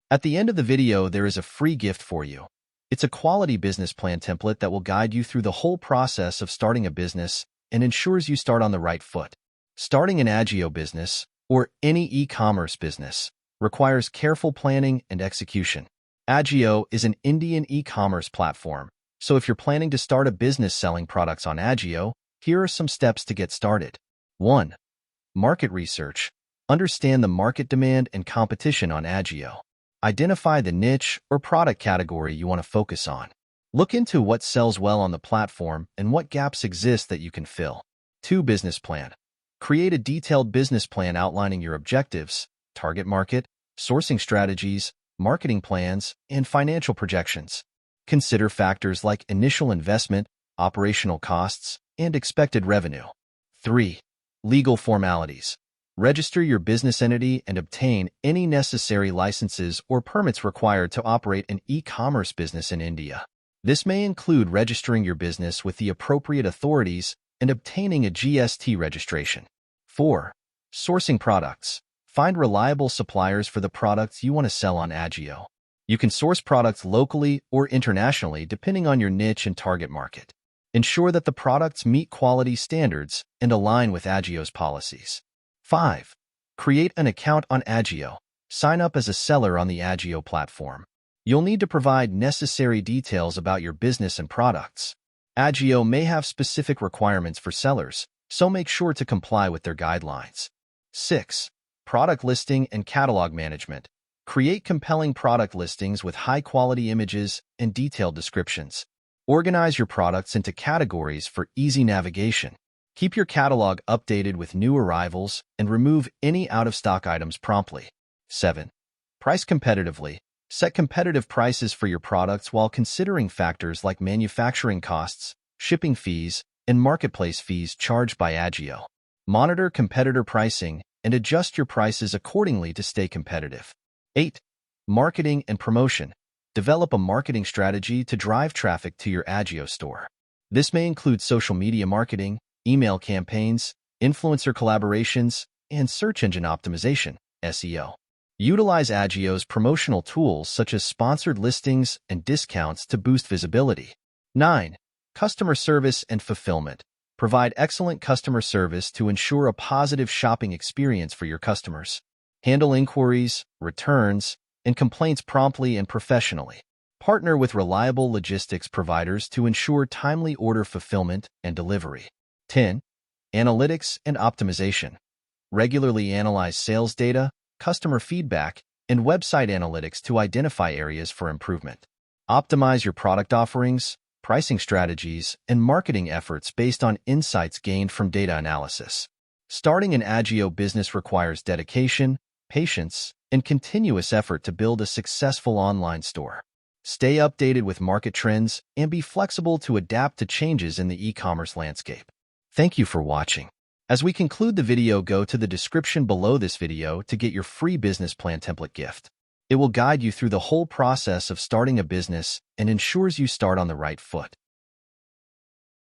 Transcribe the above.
At the end of the video, there is a free gift for you. It's a quality business plan template that will guide you through the whole process of starting a business and ensures you start on the right foot. Starting an Ajio business, or any e-commerce business, requires careful planning and execution. Ajio is an Indian e-commerce platform, so if you're planning to start a business selling products on Ajio, here are some steps to get started. 1. Market research. Understand the market demand and competition on Ajio. Identify the niche or product category you want to focus on. Look into what sells well on the platform and what gaps exist that you can fill. 2. Business plan. Create a detailed business plan outlining your objectives, target market, sourcing strategies, marketing plans, and financial projections. Consider factors like initial investment, operational costs, and expected revenue. 3. Legal formalities. Register your business entity and obtain any necessary licenses or permits required to operate an e-commerce business in India. This may include registering your business with the appropriate authorities and obtaining a GST registration. 4. Sourcing products. Find reliable suppliers for the products you want to sell on Ajio. You can source products locally or internationally depending on your niche and target market. Ensure that the products meet quality standards and align with Ajio's policies. 5. Create an account on Ajio. Sign up as a seller on the Ajio platform. You'll need to provide necessary details about your business and products. Ajio may have specific requirements for sellers, so make sure to comply with their guidelines. 6. Product listing and catalog management. Create compelling product listings with high-quality images and detailed descriptions. Organize your products into categories for easy navigation. Keep your catalog updated with new arrivals and remove any out-of-stock items promptly. 7. Price competitively. Set competitive prices for your products while considering factors like manufacturing costs, shipping fees, and marketplace fees charged by Ajio. Monitor competitor pricing and adjust your prices accordingly to stay competitive. 8. Marketing and promotion. Develop a marketing strategy to drive traffic to your Ajio store. This may include social media marketing, email campaigns, influencer collaborations, and search engine optimization, SEO. Utilize Ajio's promotional tools such as sponsored listings and discounts to boost visibility. 9. Customer service and fulfillment. Provide excellent customer service to ensure a positive shopping experience for your customers. Handle inquiries, returns, and complaints promptly and professionally. Partner with reliable logistics providers to ensure timely order fulfillment and delivery. 10. Analytics and optimization. Regularly analyze sales data, customer feedback, and website analytics to identify areas for improvement. Optimize your product offerings, pricing strategies, and marketing efforts based on insights gained from data analysis. Starting an Ajio business requires dedication, patience, and continuous effort to build a successful online store. Stay updated with market trends and be flexible to adapt to changes in the e-commerce landscape. Thank you for watching. As we conclude the video, go to the description below this video to get your free business plan template gift. It will guide you through the whole process of starting a business and ensures you start on the right foot.